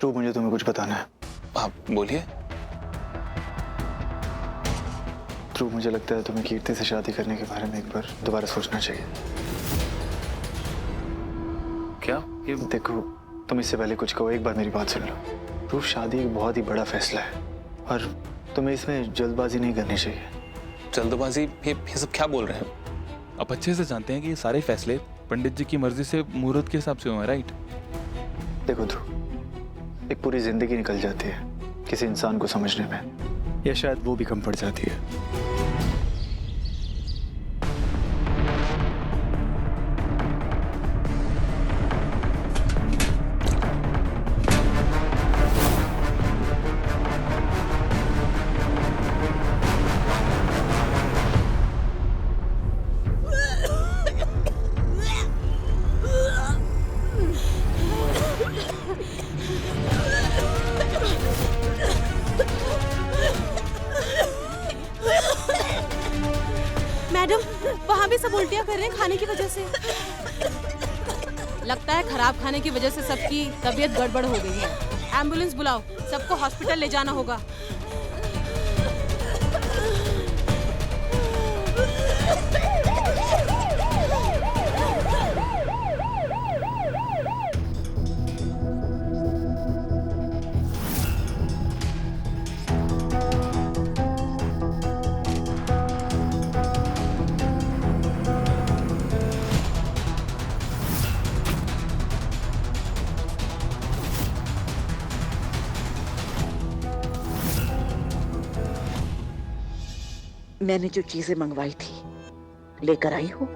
ध्रुव, मुझे तुम्हें कुछ बताना है। आप बोलिए। ध्रुव, मुझे लगता है तुम्हें कीर्ति से शादी करने के बारे में एक बार दोबारा सोचना चाहिए। क्या? ये देखो, तुम इससे पहले कुछ कहो, एक बार मेरी बात सुन लो। ध्रुव, शादी एक बहुत ही बड़ा फैसला है और तुम्हें इसमें जल्दबाजी नहीं करनी चाहिए। जल्दबाजी? ये सब क्या बोल रहे हैं? आप अच्छे से जानते हैं कि ये सारे फैसले पंडित जी की मर्जी से मुहूर्त के हिसाब से हुए, राइट? देखो ध्रुव, एक पूरी जिंदगी निकल जाती है किसी इंसान को समझने में, या शायद वो भी कम पड़ जाती है। मैडम, वहाँ भी सब उल्टियाँ कर रहे हैं खाने की वजह से। लगता है खराब खाने की वजह से सबकी तबीयत गड़बड़ हो गई है। एम्बुलेंस बुलाओ, सबको हॉस्पिटल ले जाना होगा। मैंने जो चीजें मंगवाई थी लेकर आई हो।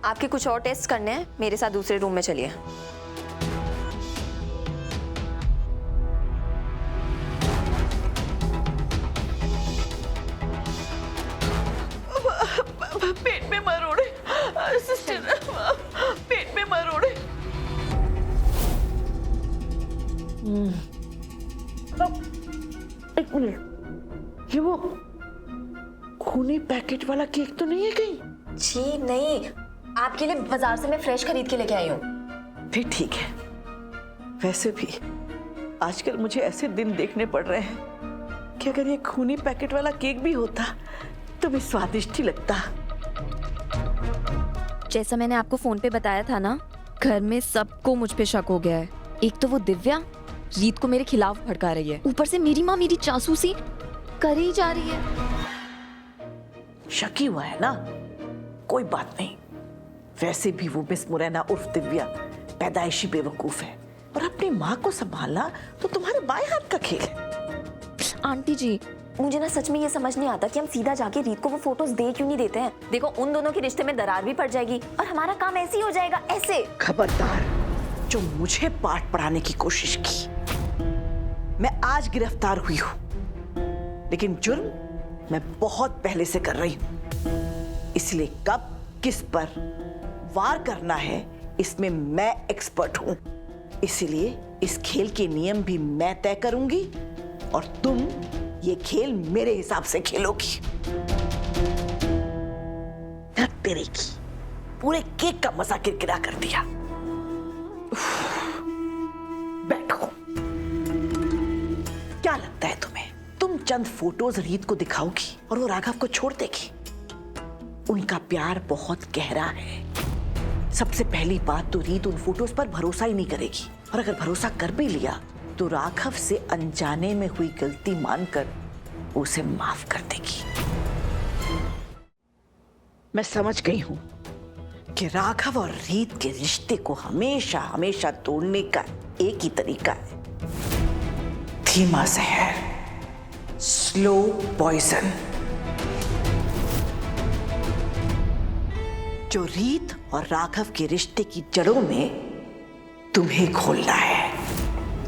आपके कुछ और टेस्ट करने हैं, मेरे साथ दूसरे रूम में चलिए। पेट में मरोड़े सिस्टर, पेट में मरोड़े। एक मिनट, ये वो खूनी पैकेट वाला केक तो नहीं है कहीं? जी नहीं, आपके लिए बाजार से मैं फ्रेश खरीद के लेके आई हूँ। फिर ठीक है। वैसे भी आजकल मुझे ऐसे दिन देखने पड़ रहे हैं कि अगर ये खूनी पैकेट वाला केक भी होता तो भी स्वादिष्ट ही लगता। जैसा मैंने आपको फोन पे बताया था ना, घर में सबको मुझ पे शक हो गया है। एक तो वो दिव्या रीत को मेरे खिलाफ भड़का रही है, ऊपर से मेरी माँ मेरी जासूसी कर ही जा रही है। शकी हुआ है ना, कोई बात नहीं। वैसे भी वो मिस मुरैना उर्फ दिव्या पैदाइशी बेवकूफ है, और अपनी माँ को संभालना तो तुम्हारे बाएं हाथ का खेल है। आंटी जी, मुझे ना सच में ये समझ नहीं आता कि हम सीधा जाके रीत को वो फोटोज दे क्यों नहीं देते हैं। देखो, उन दोनों के रिश्ते में दरार भी पड़ जाएगी और हमारा काम ऐसे ही हो जाएगा। ऐसे खबरदार, जो मुझे पाठ पढ़ाने की कोशिश की। मैं आज गिरफ्तार हुई हूँ, लेकिन जुर्म मैं बहुत पहले से कर रही हूँ। इसलिए कब किस पर वार करना है इसमें मैं एक्सपर्ट हूँ। इसीलिए इस खेल के नियम भी मैं तय करूंगी और तुम ये खेल मेरे हिसाब से खेलोगी। तेरे की पूरे केक का मजा किरकिरा कर दिया। बैठो। क्या लगता है तुम्हें, तुम चंद फोटोज रीत को दिखाओगी और वो राघव को छोड़ देगी? उनका प्यार बहुत गहरा है। सबसे पहली बात तो रीत उन फोटोज पर भरोसा ही नहीं करेगी, और अगर भरोसा कर भी लिया तो राघव से अनजाने में हुई गलती मानकर उसे माफ कर देगी। मैं समझ गई हूं कि राघव और रीत के रिश्ते को हमेशा हमेशा तोड़ने का एक ही तरीका है, धीमा जहर, स्लो पॉइजन। जो रीत और राघव के रिश्ते की जड़ों में तुम्हें घोलना है।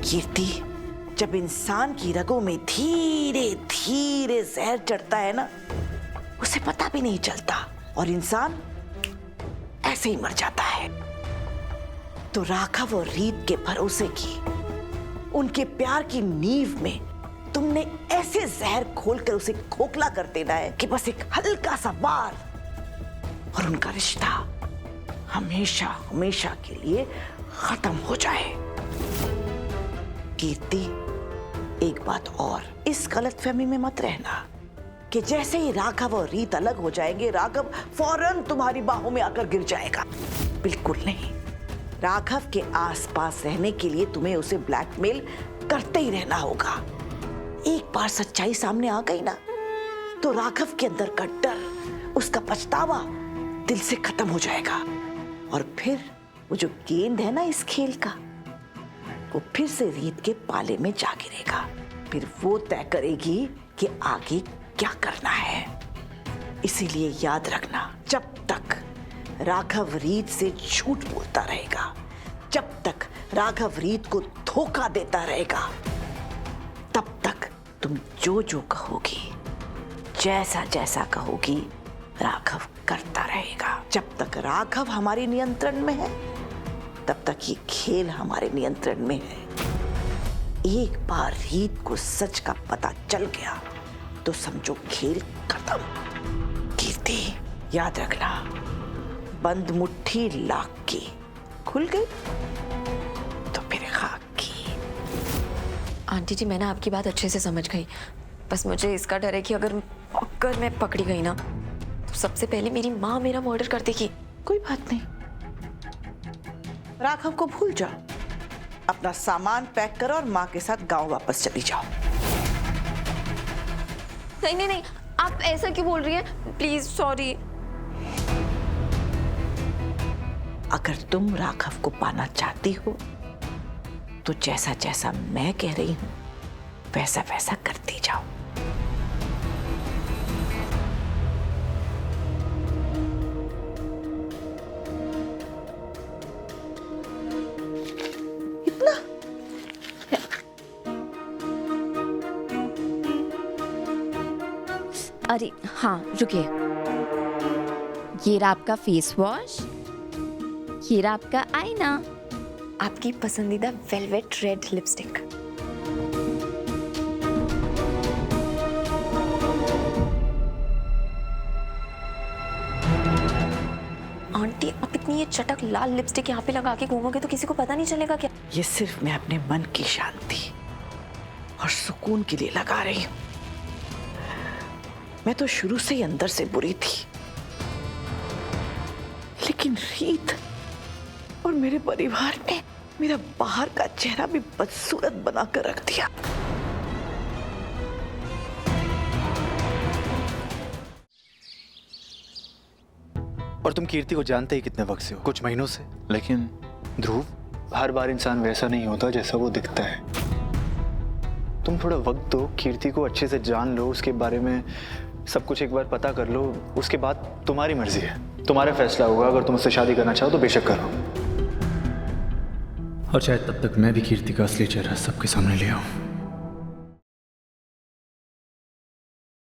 कीर्ति, जब इंसान की रगों में धीरे धीरे जहर चढ़ता है ना, उसे पता भी नहीं चलता और इंसान ऐसे ही मर जाता है। तो राघव और रीत के भरोसे की, उनके प्यार की नींव में तुमने ऐसे जहर घोलकर उसे खोखला कर देना है कि बस एक हल्का सा वार और उनका रिश्ता हमेशा हमेशा के लिए खत्म हो जाए। कीर्ति, एक बात और, इस गलतफहमी में मत रहना कि जैसे ही राघव और रीत अलग हो जाएंगे राघव फौरन तुम्हारी बाहों में आकर गिर जाएगा। बिल्कुल नहीं। राघव के आसपास रहने के लिए तुम्हें उसे ब्लैकमेल करते ही रहना होगा। एक बार सच्चाई सामने आ गई ना तो राघव के अंदर का डर, उसका पछतावा दिल से खत्म हो जाएगा और फिर वो जो गेंद है ना इस खेल का, वो फिर से रीत के पाले में जा गिरेगा। फिर वो तय करेगी कि आगे क्या करना है। इसीलिए याद रखना, जब तक राघव रीत से झूठ बोलता रहेगा, जब तक राघव रीत को धोखा देता रहेगा, तब तक तुम जो जो कहोगी, जैसा जैसा कहोगी, राघव करता रहेगा। जब तक राघव हमारे नियंत्रण में है तब तक ये खेल हमारे नियंत्रण में है। एक बार रीत को सच का पता चल गया तो समझो खेल खत्म। कीर्ति, याद रखना, बंद मुट्ठी लाख की, खुल गई तो फिर खाक की। आंटी जी, मैं ना आपकी बात अच्छे से समझ गई। बस मुझे इसका डर है कि अगर मैं पकड़ी गई ना तो सबसे पहले मेरी माँ मेरा मर्डर कर देगी। कोई बात नहीं, राघव को भूल जाओ, अपना सामान पैक करो और माँ के साथ गांव वापस चली जाओ। नहीं नहीं नहीं, आप ऐसा क्यों बोल रही हैं? Please, sorry. अगर तुम राघव को पाना चाहती हो तो जैसा जैसा मैं कह रही हूं वैसा वैसा करती जाओ। अरे हाँ, रुकिए। ये रहा आपका फेस वॉश, ये रहा आपका आईना, आपकी पसंदीदा वेलवेट रेड लिपस्टिक। आंटी, आप इतनी ये चटक लाल लिपस्टिक यहाँ पे लगा के घूमोगे तो किसी को पता नहीं चलेगा क्या? ये सिर्फ मैं अपने मन की शांति और सुकून के लिए लगा रही हूं। मैं तो शुरू से ही अंदर से बुरी थी, लेकिन रीत और मेरे परिवार ने मेरा बाहर का चेहरा भी बदसूरत बनाकर रख दिया। और तुम कीर्ति को जानते ही कितने वक्त से हो? कुछ महीनों से। लेकिन ध्रुव, हर बार इंसान वैसा नहीं होता जैसा वो दिखता है। तुम थोड़ा वक्त दो, कीर्ति को अच्छे से जान लो, उसके बारे में सब कुछ एक बार पता कर लो, उसके बाद तुम्हारी मर्जी है, तुम्हारा फैसला होगा। अगर तुम उससे शादी करना चाहो तो बेशक करो। और शायद तब तक मैं भी कीर्ति का असली चेहरा सबके सामने ले आऊं।